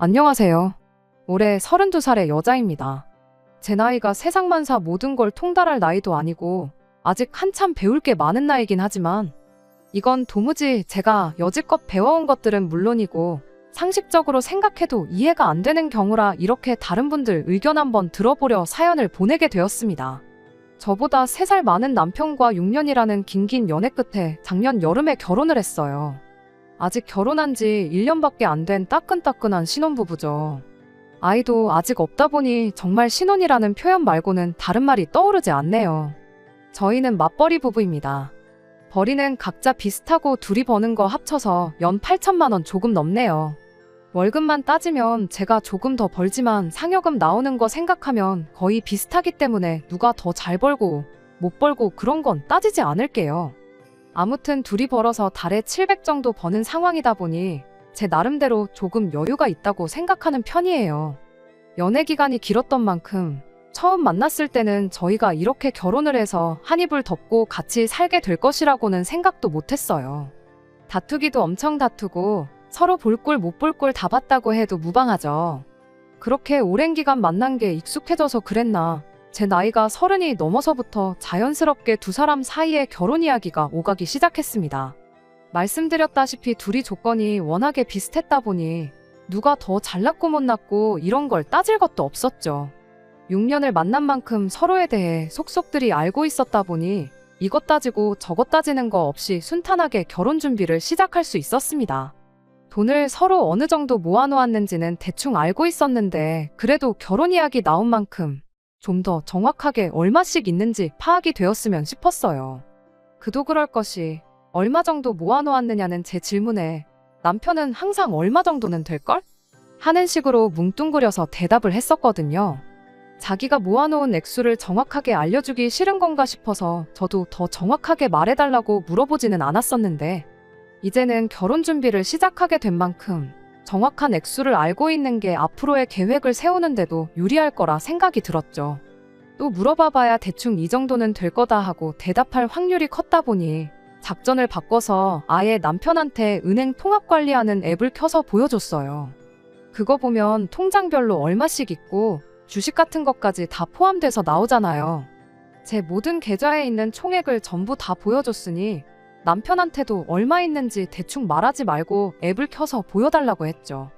안녕하세요. 올해 32살의 여자입니다. 제 나이가 세상만사 모든 걸 통달할 나이도 아니고 아직 한참 배울 게 많은 나이긴 하지만 이건 도무지 제가 여지껏 배워온 것들은 물론이고 상식적으로 생각해도 이해가 안 되는 경우라 이렇게 다른 분들 의견 한번 들어보려 사연을 보내게 되었습니다. 저보다 3살 많은 남편과 6년이라는 긴긴 연애 끝에 작년 여름에 결혼을 했어요. 아직 결혼한 지 1년밖에 안 된 따끈따끈한 신혼부부죠. 아이도 아직 없다 보니 정말 신혼이라는 표현 말고는 다른 말이 떠오르지 않네요. 저희는 맞벌이 부부입니다. 벌이는 각자 비슷하고 둘이 버는 거 합쳐서 연 8천만 원 조금 넘네요. 월급만 따지면 제가 조금 더 벌지만 상여금 나오는 거 생각하면 거의 비슷하기 때문에 누가 더 잘 벌고 못 벌고 그런 건 따지지 않을게요. 아무튼 둘이 벌어서 달에 700 정도 버는 상황이다 보니 제 나름대로 조금 여유가 있다고 생각하는 편이에요. 연애 기간이 길었던 만큼 처음 만났을 때는 저희가 이렇게 결혼을 해서 한 이불 덮고 같이 살게 될 것이라고는 생각도 못했어요. 다투기도 엄청 다투고 서로 볼 꼴 못 볼 꼴 다 봤다고 해도 무방하죠. 그렇게 오랜 기간 만난 게 익숙해져서 그랬나 제 나이가 30이 넘어서부터 자연스럽게 두 사람 사이에 결혼 이야기가 오가기 시작했습니다. 말씀드렸다시피 둘이 조건이 워낙에 비슷했다 보니 누가 더 잘났고 못났고 이런 걸 따질 것도 없었죠. 6년을 만난 만큼 서로에 대해 속속들이 알고 있었다 보니 이것 따지고 저것 따지는 거 없이 순탄하게 결혼 준비를 시작할 수 있었습니다. 돈을 서로 어느 정도 모아놓았는지는 대충 알고 있었는데 그래도 결혼 이야기 나온 만큼 좀 더 정확하게 얼마씩 있는지 파악이 되었으면 싶었어요. 그도 그럴 것이 얼마 정도 모아놓았느냐는 제 질문에 남편은 항상 얼마 정도는 될걸? 하는 식으로 뭉뚱그려서 대답을 했었거든요. 자기가 모아놓은 액수를 정확하게 알려주기 싫은 건가 싶어서 저도 더 정확하게 말해달라고 물어보지는 않았었는데 이제는 결혼 준비를 시작하게 된 만큼 정확한 액수를 알고 있는 게 앞으로의 계획을 세우는데도 유리할 거라 생각이 들었죠. 또 물어봐봐야 대충 이 정도는 될 거다 하고 대답할 확률이 컸다 보니 작전을 바꿔서 아예 남편한테 은행 통합 관리하는 앱을 켜서 보여줬어요. 그거 보면 통장별로 얼마씩 있고 주식 같은 것까지 다 포함돼서 나오잖아요. 제 모든 계좌에 있는 총액을 전부 다 보여줬으니 남편한테도 얼마 있는지 대충 말하지 말고 앱을 켜서 보여달라고 했죠.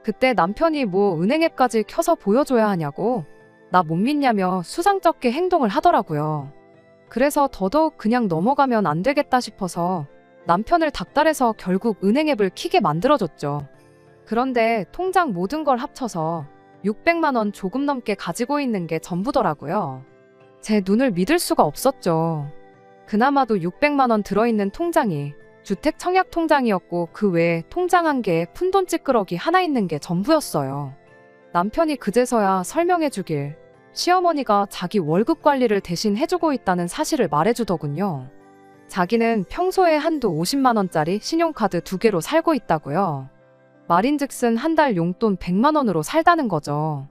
그때 남편이 뭐 은행 앱까지 켜서 보여줘야 하냐고 나 못 믿냐며 수상쩍게 행동을 하더라고요. 그래서 더더욱 그냥 넘어가면 안 되겠다 싶어서 남편을 닥달해서 결국 은행 앱을 켜게 만들어줬죠. 그런데 통장 모든 걸 합쳐서 600만 원 조금 넘게 가지고 있는 게 전부더라고요. 제 눈을 믿을 수가 없었죠. 그나마도 600만 원 들어있는 통장이 주택 청약 통장이었고 그 외에 통장 한 개에 푼돈 찌끄러기 하나 있는 게 전부였어요. 남편이 그제서야 설명해 주길 시어머니가 자기 월급 관리를 대신 해주고 있다는 사실을 말해주더군요. 자기는 평소에 한도 50만 원짜리 신용카드 2개로 살고 있다고요. 말인즉슨 한 달 용돈 100만 원으로 살다는 거죠.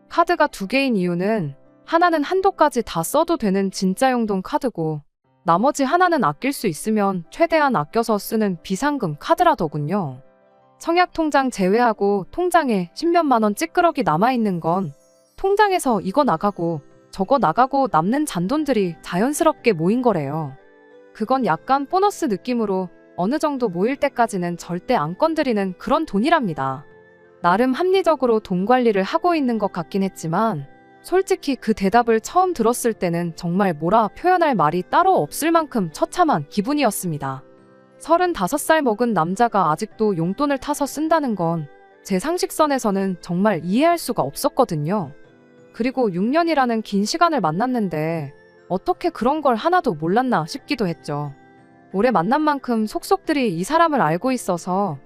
카드가 2개인 이유는 하나는 한도까지 다 써도 되는 진짜 용돈 카드고 나머지 하나는 아낄 수 있으면 최대한 아껴서 쓰는 비상금 카드라더군요. 청약통장 제외하고 통장에 10몇만 원 찌끄러기 남아있는 건 통장에서 이거 나가고 저거 나가고 남는 잔돈들이 자연스럽게 모인 거래요. 그건 약간 보너스 느낌으로 어느 정도 모일 때까지는 절대 안 건드리는 그런 돈이랍니다. 나름 합리적으로 돈 관리를 하고 있는 것 같긴 했지만 솔직히 그 대답을 처음 들었을 때는 정말 뭐라 표현할 말이 따로 없을 만큼 처참한 기분이었습니다. 35살 먹은 남자가 아직도 용돈을 타서 쓴다는 건 제 상식선에서는 정말 이해할 수가 없었거든요. 그리고 6년이라는 긴 시간을 만났는데 어떻게 그런 걸 하나도 몰랐나 싶기도 했죠. 오래 만난 만큼 속속들이 이 사람을 알고 있어서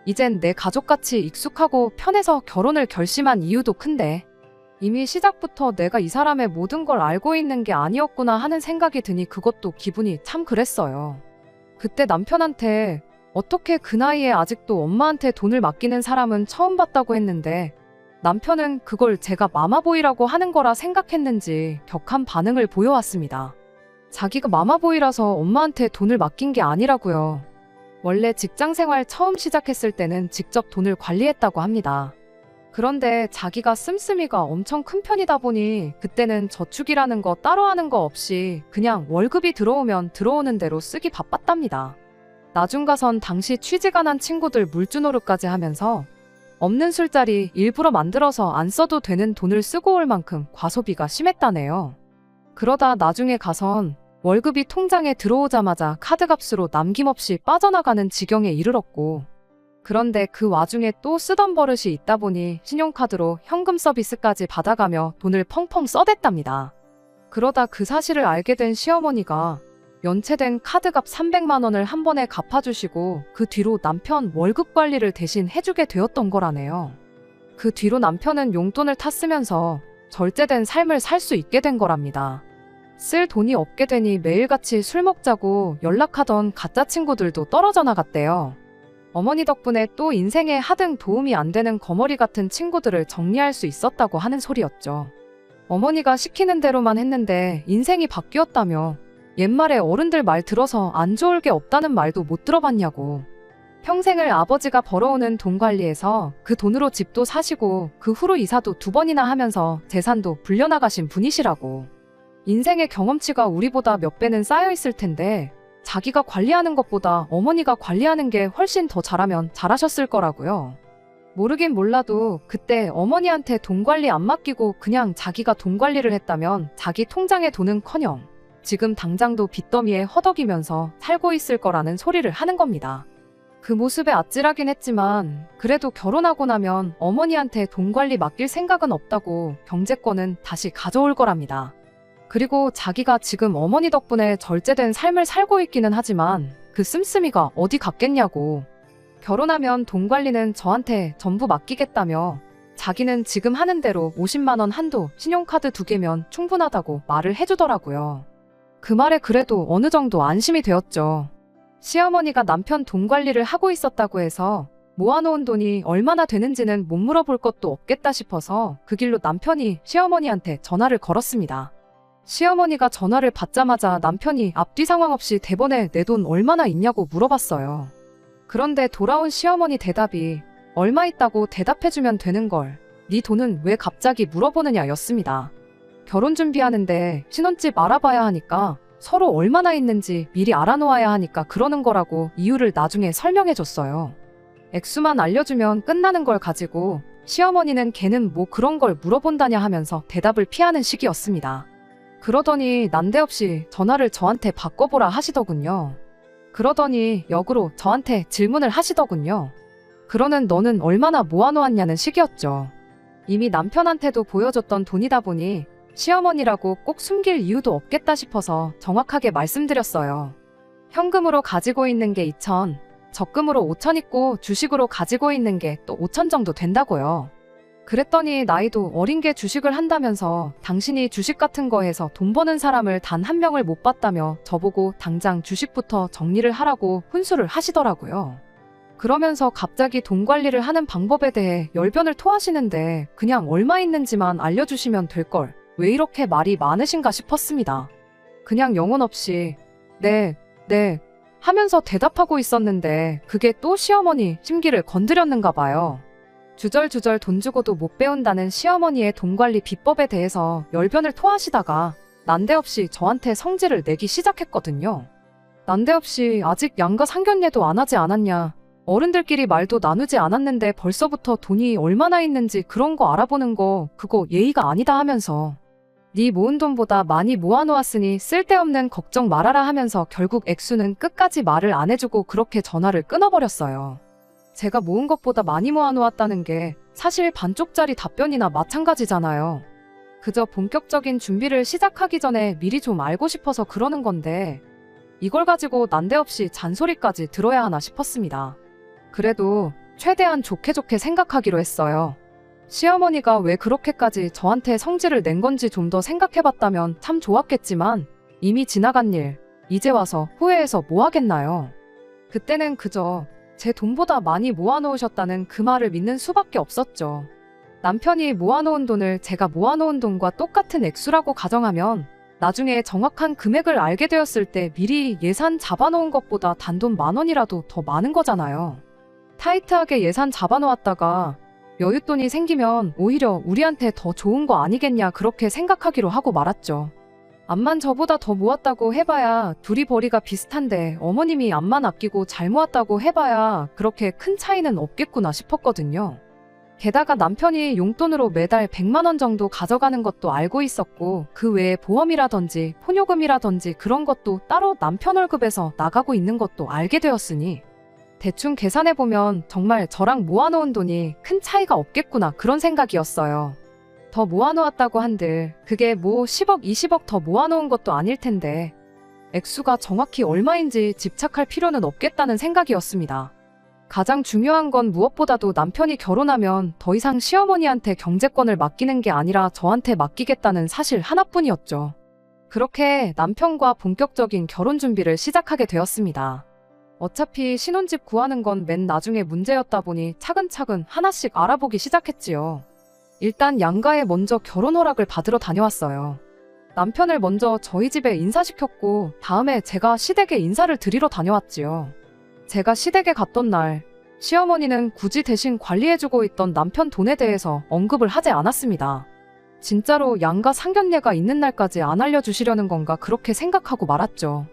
이젠 내 가족같이 익숙하고 편해서 결혼을 결심한 이유도 큰데 이미 시작부터 내가 이 사람의 모든 걸 알고 있는 게 아니었구나 하는 생각이 드니 그것도 기분이 참 그랬어요. 그때 남편한테 어떻게 그 나이에 아직도 엄마한테 돈을 맡기는 사람은 처음 봤다고 했는데 남편은 그걸 제가 마마보이라고 하는 거라 생각했는지 격한 반응을 보여왔습니다. 자기가 마마보이라서 엄마한테 돈을 맡긴 게 아니라고요. 원래 직장생활 처음 시작했을 때는 직접 돈을 관리했다고 합니다. 그런데 자기가 씀씀이가 엄청 큰 편이다 보니 그때는 저축이라는 거 따로 하는 거 없이 그냥 월급이 들어오면 들어오는 대로 쓰기 바빴답니다. 나중 가선 당시 취직 안 한 친구들 물주노릇까지 하면서 없는 술자리 일부러 만들어서 안 써도 되는 돈을 쓰고 올 만큼 과소비가 심했다네요. 그러다 나중에 가선 월급이 통장에 들어오자마자 카드값으로 남김없이 빠져나가는 지경에 이르렀고, 그런데 그 와중에 또 쓰던 버릇이 있다 보니 신용카드로 현금 서비스까지 받아가며 돈을 펑펑 써댔답니다. 그러다 그 사실을 알게 된 시어머니가 연체된 카드값 300만 원을 한 번에 갚아주시고 그 뒤로 남편 월급 관리를 대신 해주게 되었던 거라네요. 그 뒤로 남편은 용돈을 탔으면서 절제된 삶을 살 수 있게 된 거랍니다. 쓸 돈이 없게 되니 매일같이 술 먹자고 연락하던 가짜 친구들도 떨어져 나갔대요. 어머니 덕분에 또 인생에 하등 도움이 안 되는 거머리 같은 친구들을 정리할 수 있었다고 하는 소리였죠. 어머니가 시키는 대로만 했는데 인생이 바뀌었다며 옛말에 어른들 말 들어서 안 좋을 게 없다는 말도 못 들어봤냐고. 평생을 아버지가 벌어오는 돈 관리해서 그 돈으로 집도 사시고 그 후로 이사도 2번이나 하면서 재산도 불려나가신 분이시라고. 인생의 경험치가 우리보다 몇 배는 쌓여 있을 텐데 자기가 관리하는 것보다 어머니가 관리하는 게 훨씬 더 잘하면 잘하셨을 거라고요. 모르긴 몰라도 그때 어머니한테 돈 관리 안 맡기고 그냥 자기가 돈 관리를 했다면 자기 통장에 돈은커녕 지금 당장도 빚더미에 허덕이면서 살고 있을 거라는 소리를 하는 겁니다. 그 모습에 아찔하긴 했지만 그래도 결혼하고 나면 어머니한테 돈 관리 맡길 생각은 없다고 경제권은 다시 가져올 거랍니다. 그리고 자기가 지금 어머니 덕분에 절제된 삶을 살고 있기는 하지만 그 씀씀이가 어디 갔겠냐고. 결혼하면 돈 관리는 저한테 전부 맡기겠다며 자기는 지금 하는 대로 50만 원 한도 신용카드 2개면 충분하다고 말을 해주더라고요. 그 말에 그래도 어느 정도 안심이 되었죠. 시어머니가 남편 돈 관리를 하고 있었다고 해서 모아놓은 돈이 얼마나 되는지는 못 물어볼 것도 없겠다 싶어서 그 길로 남편이 시어머니한테 전화를 걸었습니다. 시어머니가 전화를 받자마자 남편이 앞뒤 상황 없이 대번에 내 돈 얼마나 있냐고 물어봤어요. 그런데 돌아온 시어머니 대답이 얼마 있다고 대답해주면 되는 걸 네 돈은 왜 갑자기 물어보느냐 였습니다. 결혼 준비하는데 신혼집 알아봐야 하니까 서로 얼마나 있는지 미리 알아놓아야 하니까 그러는 거라고 이유를 나중에 설명해줬어요. 액수만 알려주면 끝나는 걸 가지고 시어머니는 걔는 뭐 그런 걸 물어본다냐 하면서 대답을 피하는 식이었습니다. 그러더니 난데없이 전화를 저한테 바꿔보라 하시더군요. 그러더니 역으로 저한테 질문을 하시더군요. 그러는 너는 얼마나 모아놓았냐는 식이었죠. 이미 남편한테도 보여줬던 돈이다 보니 시어머니라고 꼭 숨길 이유도 없겠다 싶어서 정확하게 말씀드렸어요. 현금으로 가지고 있는 게 2천, 적금으로 5천 있고 주식으로 가지고 있는 게 또 5천 정도 된다고요. 그랬더니 나이도 어린 게 주식을 한다면서 당신이 주식 같은 거 해서 돈 버는 사람을 단 한 명을 못 봤다며 저보고 당장 주식부터 정리를 하라고 훈수를 하시더라고요. 그러면서 갑자기 돈 관리를 하는 방법에 대해 열변을 토하시는데 그냥 얼마 있는지만 알려주시면 될걸. 왜 이렇게 말이 많으신가 싶었습니다. 그냥 영혼 없이 네 하면서 대답하고 있었는데 그게 또 시어머니 심기를 건드렸는가 봐요. 주절주절 돈 주고도 못 배운다는 시어머니의 돈관리 비법에 대해서 열변을 토하시다가 난데없이 저한테 성질을 내기 시작했거든요. 난데없이 아직 양가 상견례도 안 하지 않았냐. 어른들끼리 말도 나누지 않았는데 벌써부터 돈이 얼마나 있는지 그런 거 알아보는 거 그거 예의가 아니다 하면서 네 모은 돈보다 많이 모아놓았으니 쓸데없는 걱정 말아라 하면서 결국 액수는 끝까지 말을 안 해주고 그렇게 전화를 끊어버렸어요. 제가 모은 것보다 많이 모아놓았다는 게 사실 반쪽짜리 답변이나 마찬가지잖아요. 그저 본격적인 준비를 시작하기 전에 미리 좀 알고 싶어서 그러는 건데 이걸 가지고 난데없이 잔소리까지 들어야 하나 싶었습니다. 그래도 최대한 좋게 생각하기로 했어요. 시어머니가 왜 그렇게까지 저한테 성질을 낸 건지 좀 더 생각해봤다면 참 좋았겠지만 이미 지나간 일, 이제 와서 후회해서 뭐 하겠나요. 그때는 그저 제 돈보다 많이 모아놓으셨다는 그 말을 믿는 수밖에 없었죠. 남편이 모아놓은 돈을 제가 모아놓은 돈과 똑같은 액수라고 가정하면 나중에 정확한 금액을 알게 되었을 때 미리 예산 잡아놓은 것보다 단돈 10,000원이라도 더 많은 거잖아요. 타이트하게 예산 잡아놓았다가 여윳돈이 생기면 오히려 우리한테 더 좋은 거 아니겠냐 그렇게 생각하기로 하고 말았죠. 암만 저보다 더 모았다고 해봐야 둘이 벌이가 비슷한데 어머님이 암만 아끼고 잘 모았다고 해봐야 그렇게 큰 차이는 없겠구나 싶었거든요. 게다가 남편이 용돈으로 매달 100만 원 정도 가져가는 것도 알고 있었고 그 외에 보험이라든지 포뇨금이라든지 그런 것도 따로 남편 월급에서 나가고 있는 것도 알게 되었으니 대충 계산해보면 정말 저랑 모아놓은 돈이 큰 차이가 없겠구나 그런 생각이었어요. 더 모아놓았다고 한들 그게 뭐 10억, 20억 더 모아놓은 것도 아닐 텐데 액수가 정확히 얼마인지 집착할 필요는 없겠다는 생각이었습니다. 가장 중요한 건 무엇보다도 남편이 결혼하면 더 이상 시어머니한테 경제권을 맡기는 게 아니라 저한테 맡기겠다는 사실 하나뿐이었죠. 그렇게 남편과 본격적인 결혼 준비를 시작하게 되었습니다. 어차피 신혼집 구하는 건 맨 나중에 문제였다 보니 차근차근 하나씩 알아보기 시작했지요. 일단 양가에 먼저 결혼 허락을 받으러 다녀왔어요. 남편을 먼저 저희 집에 인사시켰고 다음에 제가 시댁에 인사를 드리러 다녀왔지요. 제가 시댁에 갔던 날 시어머니는 굳이 대신 관리해주고 있던 남편 돈에 대해서 언급을 하지 않았습니다. 진짜로 양가 상견례가 있는 날까지 안 알려주시려는 건가 그렇게 생각하고 말았죠.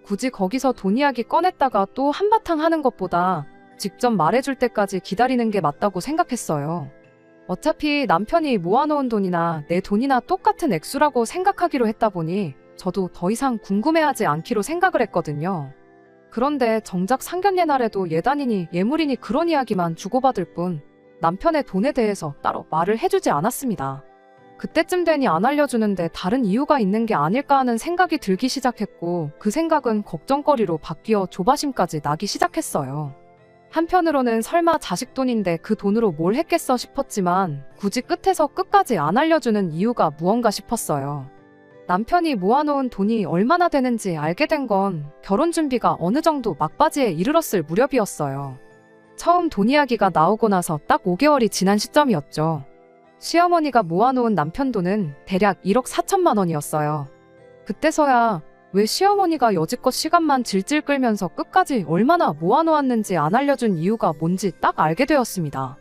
굳이 거기서 돈 이야기 꺼냈다가 또 한바탕 하는 것보다 직접 말해줄 때까지 기다리는 게 맞다고 생각했어요. 어차피 남편이 모아놓은 돈이나 내 돈이나 똑같은 액수라고 생각하기로 했다 보니 저도 더 이상 궁금해하지 않기로 생각을 했거든요. 그런데 정작 상견례 날에도 예단이니 예물이니 그런 이야기만 주고받을 뿐 남편의 돈에 대해서 따로 말을 해주지 않았습니다. 그때쯤 되니 안 알려주는데 다른 이유가 있는 게 아닐까 하는 생각이 들기 시작했고 그 생각은 걱정거리로 바뀌어 조바심까지 나기 시작했어요. 한편으로는 설마 자식 돈인데 그 돈으로 뭘 했겠어 싶었지만 굳이 끝에서 끝까지 안 알려주는 이유가 무언가 싶었어요. 남편이 모아놓은 돈이 얼마나 되는지 알게 된 건 결혼 준비가 어느 정도 막바지에 이르렀을 무렵이었어요. 처음 돈 이야기가 나오고 나서 딱 5개월이 지난 시점이었죠. 시어머니가 모아놓은 남편 돈은 대략 1억 4천만 원이었어요. 그때서야 왜 시어머니가 여지껏 시간만 질질 끌면서 끝까지 얼마나 모아놓았는지 안 알려준 이유가 뭔지 딱 알게 되었습니다.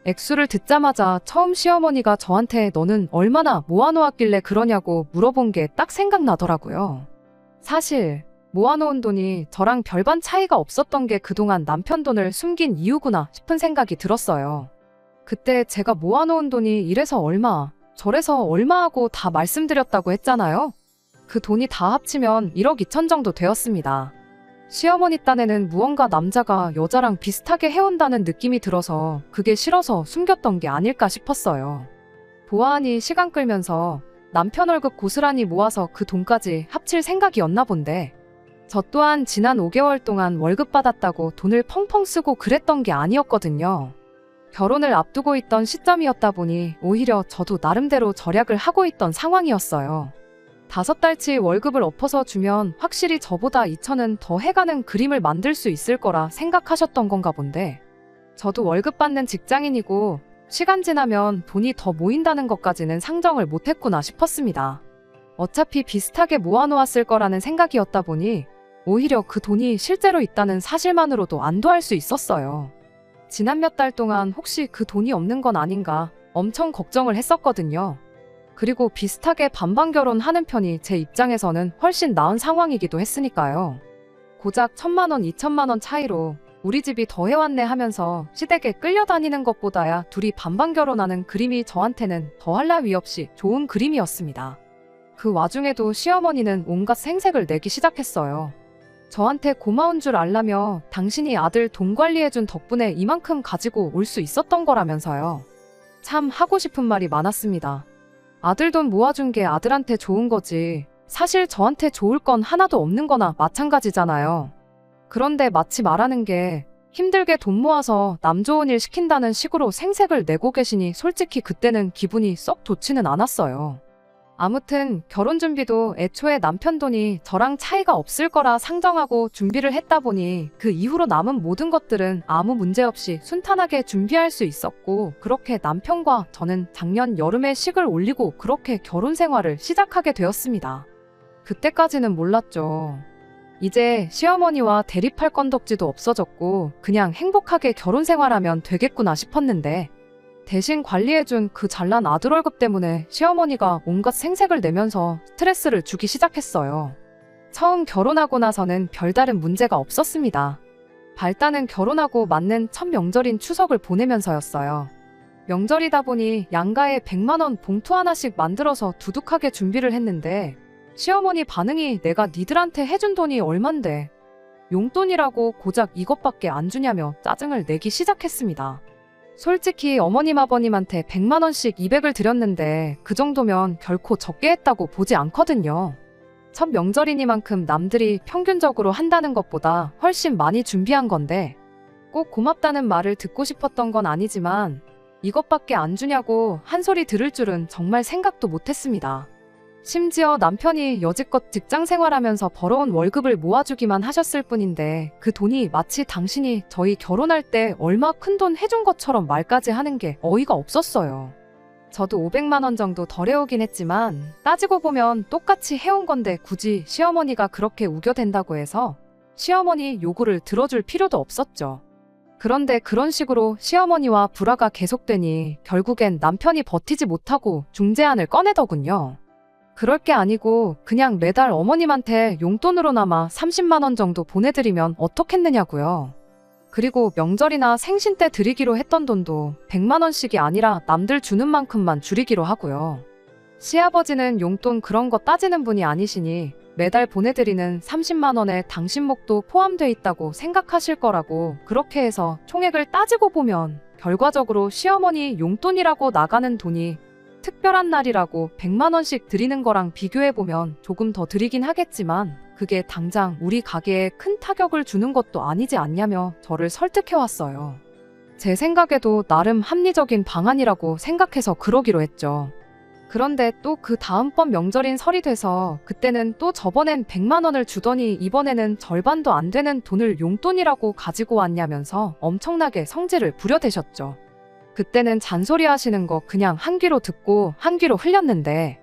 액수를 듣자마자 처음 시어머니가 저한테 너는 얼마나 모아놓았길래 그러냐고 물어본 게 딱 생각나더라고요. 사실 모아놓은 돈이 저랑 별반 차이가 없었던 게 그동안 남편 돈을 숨긴 이유구나 싶은 생각이 들었어요. 그때 제가 모아놓은 돈이 이래서 얼마, 저래서 얼마 하고 다 말씀드렸다고 했잖아요. 그 돈이 다 합치면 1억 2천 정도 되었습니다. 시어머니 딴에는 무언가 남자가 여자랑 비슷하게 해온다는 느낌이 들어서 그게 싫어서 숨겼던 게 아닐까 싶었어요. 보아하니 시간 끌면서 남편 월급 고스란히 모아서 그 돈까지 합칠 생각이었나 본데 저 또한 지난 5개월 동안 월급 받았다고 돈을 펑펑 쓰고 그랬던 게 아니었거든요. 결혼을 앞두고 있던 시점이었다 보니 오히려 저도 나름대로 절약을 하고 있던 상황이었어요. 5달치 월급을 엎어서 주면 확실히 저보다 2천은 더 해가는 그림을 만들 수 있을 거라 생각하셨던 건가 본데 저도 월급 받는 직장인이고 시간 지나면 돈이 더 모인다는 것까지는 상정을 못했구나 싶었습니다. 어차피 비슷하게 모아놓았을 거라는 생각이었다 보니 오히려 그 돈이 실제로 있다는 사실만으로도 안도할 수 있었어요. 지난 몇 달 동안 혹시 그 돈이 없는 건 아닌가 엄청 걱정을 했었거든요. 그리고 비슷하게 반반 결혼하는 편이 제 입장에서는 훨씬 나은 상황이기도 했으니까요. 고작 1,000만 원, 2천만 원 차이로 우리 집이 더 해왔네 하면서 시댁에 끌려다니는 것보다야 둘이 반반 결혼하는 그림이 저한테는 더할 나위 없이 좋은 그림이었습니다. 그 와중에도 시어머니는 온갖 생색을 내기 시작했어요. 저한테 고마운 줄 알라며 당신이 아들 돈 관리해준 덕분에 이만큼 가지고 올 수 있었던 거라면서요. 참 하고 싶은 말이 많았습니다. 아들 돈 모아준 게 아들한테 좋은 거지 사실 저한테 좋을 건 하나도 없는 거나 마찬가지잖아요. 그런데 마치 말하는 게 힘들게 돈 모아서 남 좋은 일 시킨다는 식으로 생색을 내고 계시니 솔직히 그때는 기분이 썩 좋지는 않았어요. 아무튼 결혼 준비도 애초에 남편 돈이 저랑 차이가 없을 거라 상정하고 준비를 했다 보니 그 이후로 남은 모든 것들은 아무 문제 없이 순탄하게 준비할 수 있었고 그렇게 남편과 저는 작년 여름에 식을 올리고 그렇게 결혼 생활을 시작하게 되었습니다. 그때까지는 몰랐죠. 이제 시어머니와 대립할 건덕지도 없어졌고 그냥 행복하게 결혼 생활하면 되겠구나 싶었는데 대신 관리해준 그 잘난 아들 월급 때문에 시어머니가 온갖 생색을 내면서 스트레스를 주기 시작했어요. 처음 결혼하고 나서는 별다른 문제가 없었습니다. 발단은 결혼하고 맞는 첫 명절인 추석을 보내면서였어요. 명절이다 보니 양가에 100만 원 봉투 하나씩 만들어서 두둑하게 준비를 했는데 시어머니 반응이 내가 니들한테 해준 돈이 얼만데 용돈이라고 고작 이것밖에 안 주냐며 짜증을 내기 시작했습니다. 솔직히 어머님 아버님한테 100만 원씩 200을 드렸는데 그 정도면 결코 적게 했다고 보지 않거든요. 첫 명절이니만큼 남들이 평균적으로 한다는 것보다 훨씬 많이 준비한 건데 꼭 고맙다는 말을 듣고 싶었던 건 아니지만 이것밖에 안 주냐고 한 소리 들을 줄은 정말 생각도 못했습니다. 심지어 남편이 여지껏 직장 생활하면서 벌어온 월급을 모아주기만 하셨을 뿐인데 그 돈이 마치 당신이 저희 결혼할 때 얼마 큰 돈 해준 것처럼 말까지 하는 게 어이가 없었어요. 저도 500만 원 정도 덜 해오긴 했지만 따지고 보면 똑같이 해온 건데 굳이 시어머니가 그렇게 우겨댄다고 해서 시어머니 요구를 들어줄 필요도 없었죠. 그런데 그런 식으로 시어머니와 불화가 계속되니 결국엔 남편이 버티지 못하고 중재안을 꺼내더군요. 그럴 게 아니고 그냥 매달 어머님한테 용돈으로나마 30만 원 정도 보내드리면 어떻겠느냐고요. 그리고 명절이나 생신 때 드리기로 했던 돈도 100만 원씩이 아니라 남들 주는 만큼만 줄이기로 하고요. 시아버지는 용돈 그런 거 따지는 분이 아니시니 매달 보내드리는 30만 원에 당신 목도 포함돼 있다고 생각하실 거라고 그렇게 해서 총액을 따지고 보면 결과적으로 시어머니 용돈이라고 나가는 돈이 특별한 날이라고 100만 원씩 드리는 거랑 비교해보면 조금 더 드리긴 하겠지만 그게 당장 우리 가게에 큰 타격을 주는 것도 아니지 않냐며 저를 설득해왔어요. 제 생각에도 나름 합리적인 방안이라고 생각해서 그러기로 했죠. 그런데 또 그 다음번 명절인 설이 돼서 그때는 또 저번엔 100만 원을 주더니 이번에는 절반도 안 되는 돈을 용돈이라고 가지고 왔냐면서 엄청나게 성질을 부려대셨죠. 그때는 잔소리 하시는 거 그냥 한 귀로 듣고 한 귀로 흘렸는데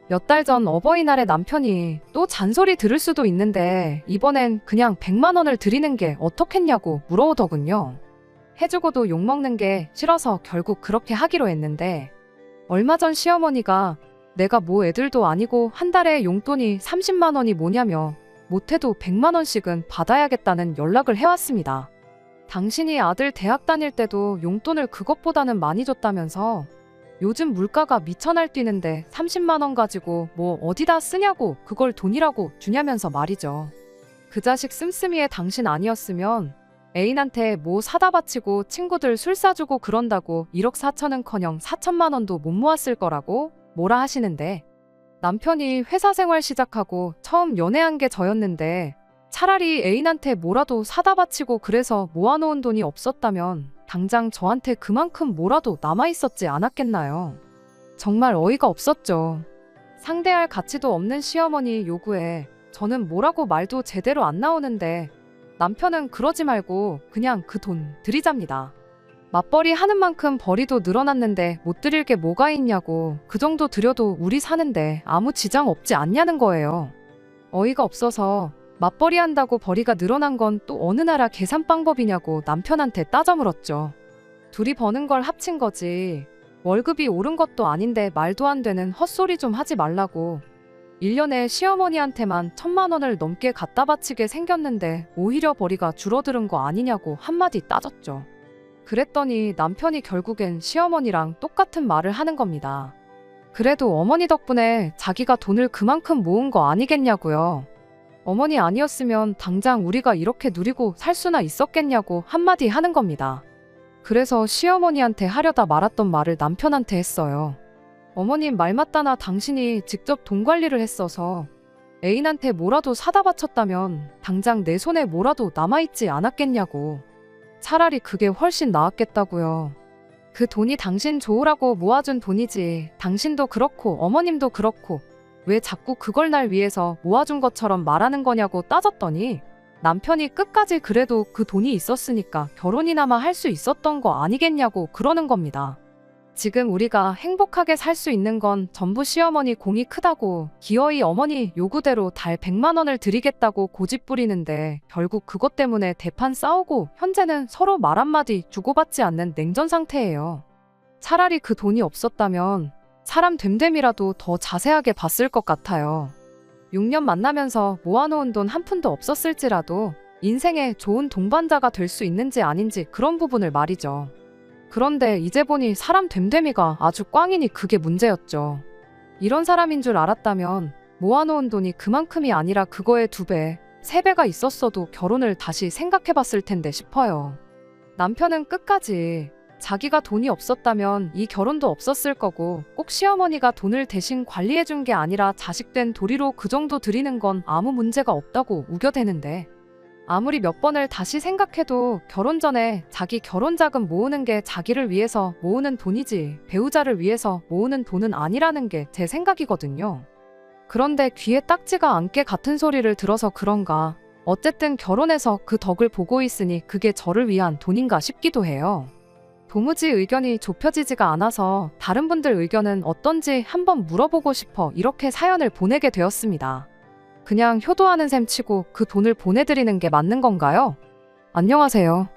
몇 달 전 어버이날에 남편이 또 잔소리 들을 수도 있는데 이번엔 그냥 100만 원을 드리는 게 어떻겠냐고 물어오더군요. 해주고도 욕먹는 게 싫어서 결국 그렇게 하기로 했는데 얼마 전 시어머니가 내가 뭐 애들도 아니고 한 달에 용돈이 30만 원이 뭐냐며 못해도 100만 원씩은 받아야겠다는 연락을 해왔습니다. 당신이 아들 대학 다닐 때도 용돈을 그것보다는 많이 줬다면서 요즘 물가가 미쳐 날뛰는데 30만 원 가지고 뭐 어디다 쓰냐고 그걸 돈이라고 주냐면서 말이죠. 그 자식 씀씀이의 당신 아니었으면 애인한테 뭐 사다 바치고 친구들 술 사주고 그런다고 1억 4천은커녕 4천만 원도 못 모았을 거라고 뭐라 하시는데 남편이 회사 생활 시작하고 처음 연애한 게 저였는데 차라리 애인한테 뭐라도 사다 바치고 그래서 모아놓은 돈이 없었다면 당장 저한테 그만큼 뭐라도 남아있었지 않았겠나요? 정말 어이가 없었죠. 상대할 가치도 없는 시어머니 요구에 저는 뭐라고 말도 제대로 안 나오는데 남편은 그러지 말고 그냥 그 돈 드리잡니다. 맞벌이 하는 만큼 벌이도 늘어났는데 못 드릴 게 뭐가 있냐고 그 정도 드려도 우리 사는데 아무 지장 없지 않냐는 거예요. 어이가 없어서 맞벌이 한다고 벌이가 늘어난 건 또 어느 나라 계산 방법이냐고 남편한테 따져 물었죠. 둘이 버는 걸 합친 거지. 월급이 오른 것도 아닌데 말도 안 되는 헛소리 좀 하지 말라고. 1년에 시어머니한테만 1,000만 원을 넘게 갖다 바치게 생겼는데 오히려 벌이가 줄어드는 거 아니냐고 한마디 따졌죠. 그랬더니 남편이 결국엔 시어머니랑 똑같은 말을 하는 겁니다. 그래도 어머니 덕분에 자기가 돈을 그만큼 모은 거 아니겠냐고요. 어머니 아니었으면 당장 우리가 이렇게 누리고 살 수나 있었겠냐고 한마디 하는 겁니다. 그래서 시어머니한테 하려다 말았던 말을 남편한테 했어요. 어머님 말 맞다나 당신이 직접 돈 관리를 했어서 애인한테 뭐라도 사다 바쳤다면 당장 내 손에 뭐라도 남아있지 않았겠냐고. 차라리 그게 훨씬 나았겠다고요. 그 돈이 당신 좋으라고 모아준 돈이지 당신도 그렇고 어머님도 그렇고 왜 자꾸 그걸 날 위해서 모아준 것처럼 말하는 거냐고 따졌더니 남편이 끝까지 그래도 그 돈이 있었으니까 결혼이나마 할 수 있었던 거 아니겠냐고 그러는 겁니다. 지금 우리가 행복하게 살 수 있는 건 전부 시어머니 공이 크다고 기어이 어머니 요구대로 달 100만 원을 드리겠다고 고집 부리는데 결국 그것 때문에 대판 싸우고 현재는 서로 말 한마디 주고받지 않는 냉전 상태예요. 차라리 그 돈이 없었다면 사람 됨됨이라도 더 자세하게 봤을 것 같아요. 6년 만나면서 모아놓은 돈 한 푼도 없었을지라도 인생에 좋은 동반자가 될 수 있는지 아닌지 그런 부분을 말이죠. 그런데 이제 보니 사람 됨됨이가 아주 꽝이니 그게 문제였죠. 이런 사람인 줄 알았다면 모아놓은 돈이 그만큼이 아니라 그거의 2배, 3배가 있었어도 결혼을 다시 생각해봤을 텐데 싶어요. 남편은 끝까지 자기가 돈이 없었다면 이 결혼도 없었을 거고 꼭 시어머니가 돈을 대신 관리해준 게 아니라 자식 된 도리로 그 정도 드리는 건 아무 문제가 없다고 우겨대는데, 아무리 몇 번을 다시 생각해도 결혼 전에 자기 결혼 자금 모으는 게 자기를 위해서 모으는 돈이지 배우자를 위해서 모으는 돈은 아니라는 게 제 생각이거든요. 그런데 귀에 딱지가 않게 같은 소리를 들어서 그런가 어쨌든 결혼해서 그 덕을 보고 있으니 그게 저를 위한 돈인가 싶기도 해요. 도무지 의견이 좁혀지지가 않아서 다른 분들 의견은 어떤지 한번 물어보고 싶어 이렇게 사연을 보내게 되었습니다. 그냥 효도하는 셈 치고 그 돈을 보내드리는 게 맞는 건가요? 안녕하세요.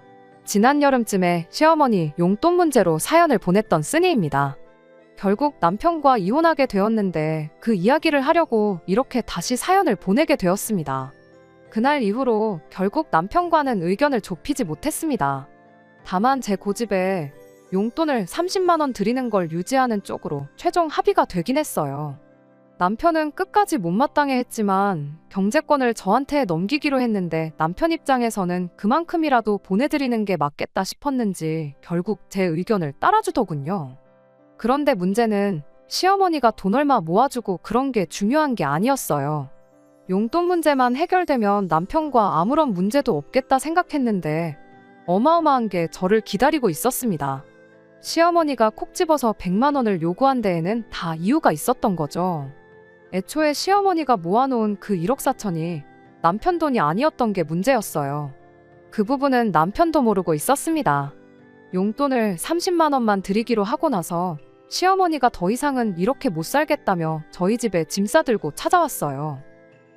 지난 여름쯤에 시어머니 용돈 문제로 사연을 보냈던 쓰니입니다. 결국 남편과 이혼하게 되었는데 그 이야기를 하려고 이렇게 다시 사연을 보내게 되었습니다. 그날 이후로 결국 남편과는 의견을 좁히지 못했습니다. 다만 제 고집에 용돈을 30만 원 드리는 걸 유지하는 쪽으로 최종 합의가 되긴 했어요. 남편은 끝까지 못마땅해 했지만 경제권을 저한테 넘기기로 했는데 남편 입장에서는 그만큼이라도 보내드리는 게 맞겠다 싶었는지 결국 제 의견을 따라주더군요. 그런데 문제는 시어머니가 돈 얼마 모아주고 그런 게 중요한 게 아니었어요. 용돈 문제만 해결되면 남편과 아무런 문제도 없겠다 생각했는데 어마어마한 게 저를 기다리고 있었습니다. 시어머니가 콕 집어서 100만 원을 요구한 데에는 다 이유가 있었던 거죠. 애초에 시어머니가 모아놓은 그 1억 4천이 남편 돈이 아니었던 게 문제였어요. 그 부분은 남편도 모르고 있었습니다. 용돈을 30만 원만 드리기로 하고 나서 시어머니가 더 이상은 이렇게 못 살겠다며 저희 집에 짐 싸들고 찾아왔어요.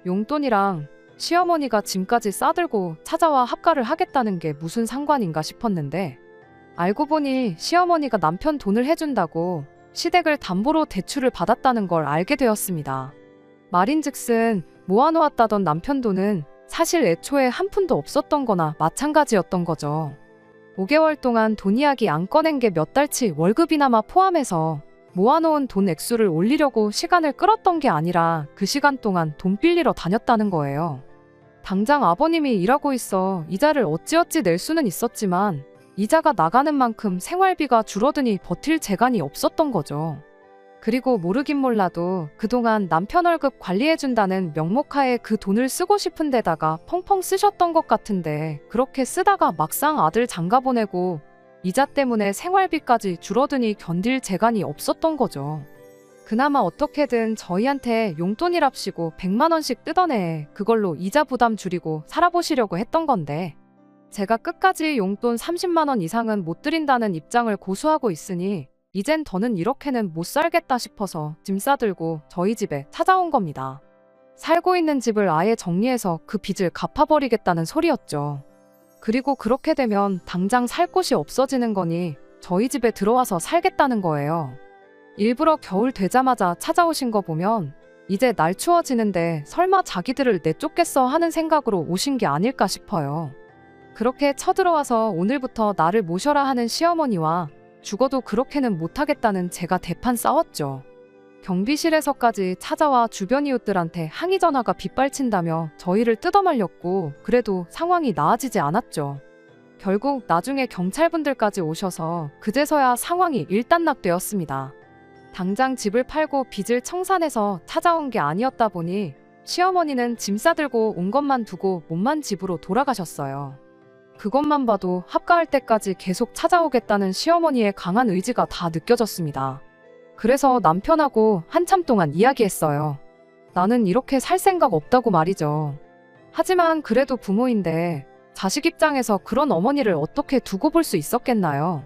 용돈이랑 시어머니가 짐까지 싸들고 찾아와 합가를 하겠다는 게 무슨 상관인가 싶었는데, 알고 보니 시어머니가 남편 돈을 해준다고 시댁을 담보로 대출을 받았다는 걸 알게 되었습니다. 말인즉슨 모아놓았다던 남편 돈은 사실 애초에 한 푼도 없었던 거나 마찬가지였던 거죠. 5개월 동안 돈 이야기 안 꺼낸 게 몇 달치 월급이나마 포함해서 모아놓은 돈 액수를 올리려고 시간을 끌었던 게 아니라 그 시간 동안 돈 빌리러 다녔다는 거예요. 당장 아버님이 일하고 있어 이자를 어찌어찌 낼 수는 있었지만 이자가 나가는 만큼 생활비가 줄어드니 버틸 재간이 없었던 거죠. 그리고 모르긴 몰라도 그동안 남편 월급 관리해준다는 명목하에 그 돈을 쓰고 싶은 데다가 펑펑 쓰셨던 것 같은데, 그렇게 쓰다가 막상 아들 장가 보내고 이자 때문에 생활비까지 줄어드니 견딜 재간이 없었던 거죠. 그나마 어떻게든 저희한테 용돈이랍시고 100만 원씩 뜯어내 그걸로 이자 부담 줄이고 살아보시려고 했던 건데, 제가 끝까지 용돈 30만 원 이상은 못 드린다는 입장을 고수하고 있으니 이젠 더는 이렇게는 못 살겠다 싶어서 짐 싸들고 저희 집에 찾아온 겁니다. 살고 있는 집을 아예 정리해서 그 빚을 갚아버리겠다는 소리였죠. 그리고 그렇게 되면 당장 살 곳이 없어지는 거니 저희 집에 들어와서 살겠다는 거예요. 일부러 겨울 되자마자 찾아오신 거 보면 이제 날 추워지는데 설마 자기들을 내쫓겠어 하는 생각으로 오신 게 아닐까 싶어요. 그렇게 쳐들어와서 오늘부터 나를 모셔라 하는 시어머니와 죽어도 그렇게는 못하겠다는 제가 대판 싸웠죠. 경비실에서까지 찾아와 주변 이웃들한테 항의 전화가 빗발친다며 저희를 뜯어말렸고, 그래도 상황이 나아지지 않았죠. 결국 나중에 경찰분들까지 오셔서 그제서야 상황이 일단락되었습니다. 당장 집을 팔고 빚을 청산해서 찾아온 게 아니었다 보니 시어머니는 짐 싸들고 온 것만 두고 몸만 집으로 돌아가셨어요. 그것만 봐도 합가할 때까지 계속 찾아오겠다는 시어머니의 강한 의지가 다 느껴졌습니다. 그래서 남편하고 한참 동안 이야기했어요. 나는 이렇게 살 생각 없다고 말이죠. 하지만 그래도 부모인데 자식 입장에서 그런 어머니를 어떻게 두고 볼 수 있었겠나요?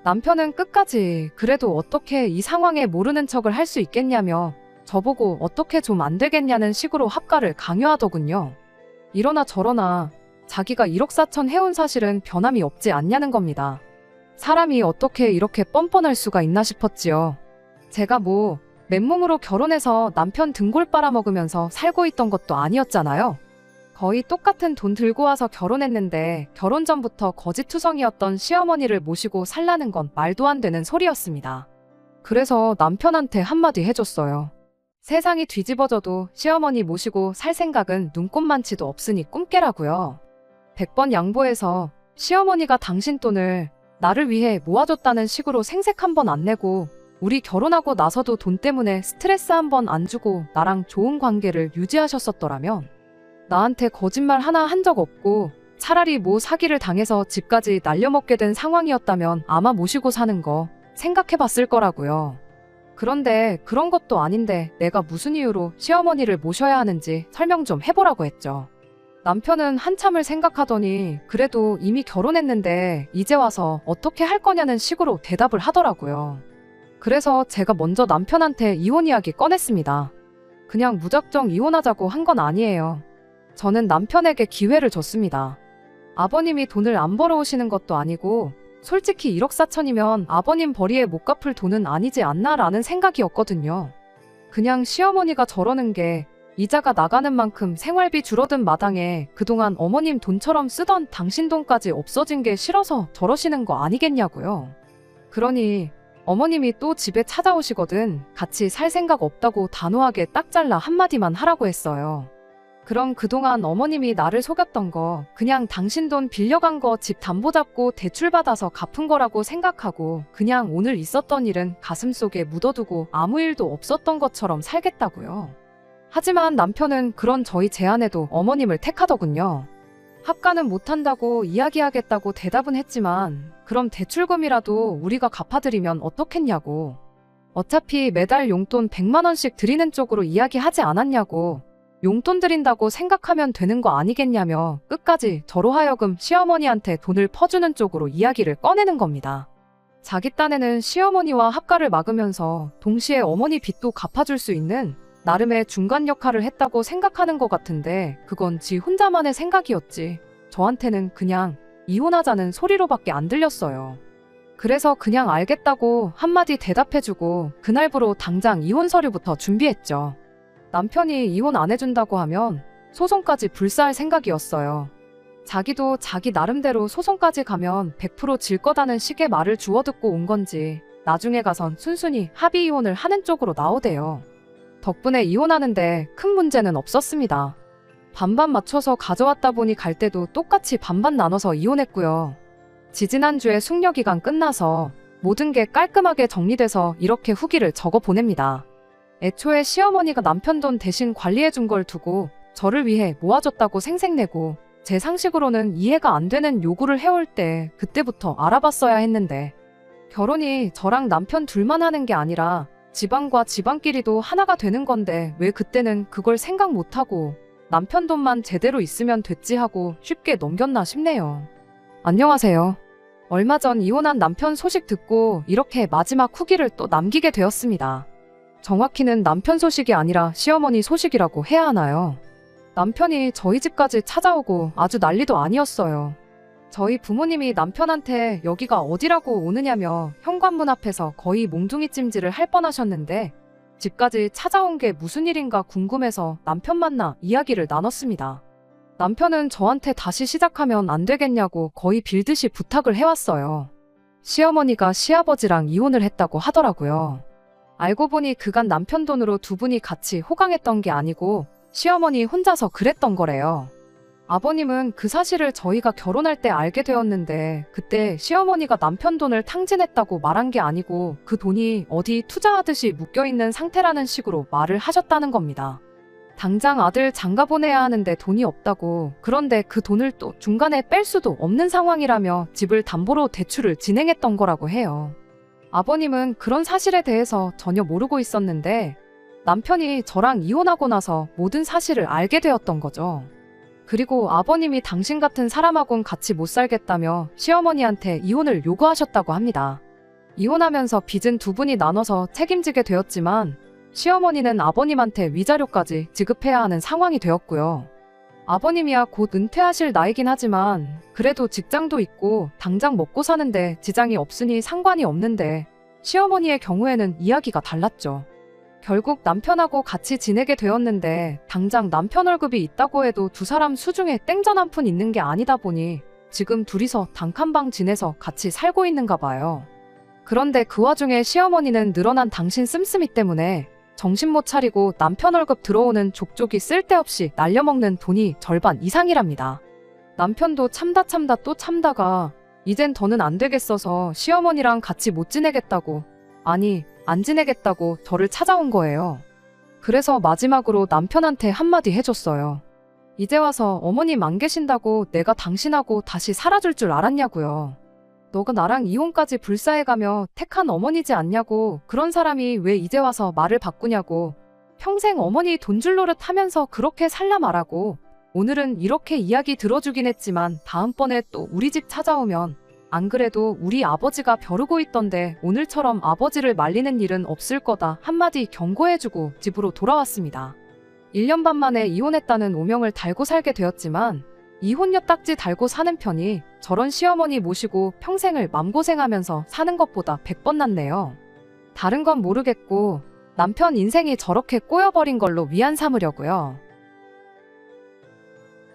남편은 끝까지 그래도 어떻게 이 상황에 모르는 척을 할 수 있겠냐며 저보고 어떻게 좀 안 되겠냐는 식으로 합가를 강요하더군요. 이러나 저러나 자기가 1억 4천 해온 사실은 변함이 없지 않냐는 겁니다. 사람이 어떻게 이렇게 뻔뻔할 수가 있나 싶었지요. 제가 맨몸으로 결혼해서 남편 등골 빨아먹으면서 살고 있던 것도 아니었잖아요. 거의 똑같은 돈 들고 와서 결혼했는데 결혼 전부터 거짓투성이었던 시어머니를 모시고 살라는 건 말도 안 되는 소리였습니다. 그래서 남편한테 한마디 해줬어요. 세상이 뒤집어져도 시어머니 모시고 살 생각은 눈꼽만치도 없으니 꿈깨라고요. 100번 양보해서 시어머니가 당신 돈을 나를 위해 모아줬다는 식으로 생색 한 번 안 내고 우리 결혼하고 나서도 돈 때문에 스트레스 한 번 안 주고 나랑 좋은 관계를 유지하셨었더라면 나한테 거짓말 하나 한 적 없고 차라리 사기를 당해서 집까지 날려먹게 된 상황이었다면 아마 모시고 사는 거 생각해봤을 거라고요. 그런데 그런 것도 아닌데 내가 무슨 이유로 시어머니를 모셔야 하는지 설명 좀 해보라고 했죠. 남편은 한참을 생각하더니 그래도 이미 결혼했는데 이제 와서 어떻게 할 거냐는 식으로 대답을 하더라고요. 그래서 제가 먼저 남편한테 이혼 이야기 꺼냈습니다. 그냥 무작정 이혼하자고 한 건 아니에요. 저는 남편에게 기회를 줬습니다. 아버님이 돈을 안 벌어오시는 것도 아니고 솔직히 1억 4천이면 아버님 벌이에 못 갚을 돈은 아니지 않나라는 생각이었거든요. 그냥 시어머니가 저러는 게 이자가 나가는 만큼 생활비 줄어든 마당에 그동안 어머님 돈처럼 쓰던 당신 돈까지 없어진 게 싫어서 저러시는 거 아니겠냐고요. 그러니 어머님이 또 집에 찾아오시거든 같이 살 생각 없다고 단호하게 딱 잘라 한마디만 하라고 했어요. 그럼 그동안 어머님이 나를 속였던 거 그냥 당신 돈 빌려간 거 집 담보 잡고 대출받아서 갚은 거라고 생각하고 그냥 오늘 있었던 일은 가슴속에 묻어두고 아무 일도 없었던 것처럼 살겠다고요. 하지만 남편은 그런 저희 제안에도 어머님을 택하더군요. 합가는 못한다고 이야기하겠다고 대답은 했지만 그럼 대출금이라도 우리가 갚아드리면 어떻겠냐고. 어차피 매달 용돈 100만 원씩 드리는 쪽으로 이야기하지 않았냐고. 용돈 드린다고 생각하면 되는 거 아니겠냐며 끝까지 저로 하여금 시어머니한테 돈을 퍼주는 쪽으로 이야기를 꺼내는 겁니다. 자기 딴에는 시어머니와 합가를 막으면서 동시에 어머니 빚도 갚아줄 수 있는 나름의 중간 역할을 했다고 생각하는 것 같은데 그건 지 혼자만의 생각이었지. 저한테는 그냥 이혼하자는 소리로밖에 안 들렸어요. 그래서 그냥 알겠다고 한마디 대답해주고 그날부로 당장 이혼 서류부터 준비했죠. 남편이 이혼 안 해준다고 하면 소송까지 불사할 생각이었어요. 자기도 자기 나름대로 소송까지 가면 100% 질 거다는 식의 말을 주워듣고 온 건지 나중에 가선 순순히 합의 이혼을 하는 쪽으로 나오대요. 덕분에 이혼하는데 큰 문제는 없었습니다. 반반 맞춰서 가져왔다 보니 갈 때도 똑같이 반반 나눠서 이혼했고요. 지지난주에 숙려기간 끝나서 모든 게 깔끔하게 정리돼서 이렇게 후기를 적어 보냅니다. 애초에 시어머니가 남편 돈 대신 관리해준 걸 두고 저를 위해 모아줬다고 생색내고 제 상식으로는 이해가 안 되는 요구를 해올 때 그때부터 알아봤어야 했는데 결혼이 저랑 남편 둘만 하는 게 아니라 집안과 집안끼리도 하나가 되는 건데 왜 그때는 그걸 생각 못하고 남편 돈만 제대로 있으면 됐지 하고 쉽게 넘겼나 싶네요. 안녕하세요. 얼마 전 이혼한 남편 소식 듣고 이렇게 마지막 후기를 또 남기게 되었습니다. 정확히는 남편 소식이 아니라 시어머니 소식이라고 해야 하나요? 남편이 저희 집까지 찾아오고 아주 난리도 아니었어요. 저희 부모님이 남편한테 여기가 어디라고 오느냐며 현관문 앞에서 거의 몽둥이 찜질을 할 뻔하셨는데 집까지 찾아온 게 무슨 일인가 궁금해서 남편 만나 이야기를 나눴습니다. 남편은 저한테 다시 시작하면 안 되겠냐고 거의 빌듯이 부탁을 해왔어요. 시어머니가 시아버지랑 이혼을 했다고 하더라고요. 알고 보니 그간 남편 돈으로 두 분이 같이 호강했던 게 아니고 시어머니 혼자서 그랬던 거래요. 아버님은 그 사실을 저희가 결혼할 때 알게 되었는데 그때 시어머니가 남편 돈을 탕진했다고 말한 게 아니고 그 돈이 어디 투자하듯이 묶여있는 상태라는 식으로 말을 하셨다는 겁니다. 당장 아들 장가 보내야 하는데 돈이 없다고 그런데 그 돈을 또 중간에 뺄 수도 없는 상황이라며 집을 담보로 대출을 진행했던 거라고 해요. 아버님은 그런 사실에 대해서 전혀 모르고 있었는데 남편이 저랑 이혼하고 나서 모든 사실을 알게 되었던 거죠. 그리고 아버님이 당신 같은 사람하고는 같이 못 살겠다며 시어머니한테 이혼을 요구하셨다고 합니다. 이혼하면서 빚은 두 분이 나눠서 책임지게 되었지만 시어머니는 아버님한테 위자료까지 지급해야 하는 상황이 되었고요. 아버님이야 곧 은퇴하실 나이긴 하지만 그래도 직장도 있고 당장 먹고 사는데 지장이 없으니 상관이 없는데 시어머니의 경우에는 이야기가 달랐죠. 결국 남편하고 같이 지내게 되었는데 당장 남편 월급이 있다고 해도 두 사람 수중에 땡전 한 푼 있는 게 아니다 보니 지금 둘이서 단칸방 지내서 같이 살고 있는가 봐요. 그런데 그 와중에 시어머니는 늘어난 당신 씀씀이 때문에 정신 못 차리고 남편 월급 들어오는 족족이 쓸데없이 날려먹는 돈이 절반 이상이랍니다. 남편도 참다 또 참다가 이젠 더는 안 되겠어서 시어머니랑 같이 못 지내겠다고, 아니 안 지내겠다고 저를 찾아온 거예요. 그래서 마지막으로 남편한테 한마디 해줬어요. 이제 와서 어머님 안 계신다고 내가 당신하고 다시 살아줄 줄 알았냐고요. 너가 나랑 이혼까지 불사해가며 택한 어머니지 않냐고. 그런 사람이 왜 이제 와서 말을 바꾸냐고. 평생 어머니 돈줄 노릇 하면서 그렇게 살라 말하고. 오늘은 이렇게 이야기 들어주긴 했지만 다음번에 또 우리 집 찾아오면 안 그래도 우리 아버지가 벼르고 있던데 오늘처럼 아버지를 말리는 일은 없을 거다 한마디 경고해주고 집으로 돌아왔습니다. 1년 반 만에 이혼했다는 오명을 달고 살게 되었지만 이혼녀 딱지 달고 사는 편이 저런 시어머니 모시고 평생을 맘고생하면서 사는 것보다 100번 낫네요. 다른 건 모르겠고 남편 인생이 저렇게 꼬여버린 걸로 위안 삼으려고요.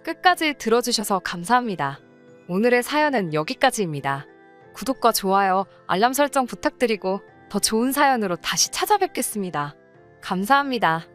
끝까지 들어주셔서 감사합니다. 오늘의 사연은 여기까지입니다. 구독과 좋아요, 알람 설정 부탁드리고 더 좋은 사연으로 다시 찾아뵙겠습니다. 감사합니다.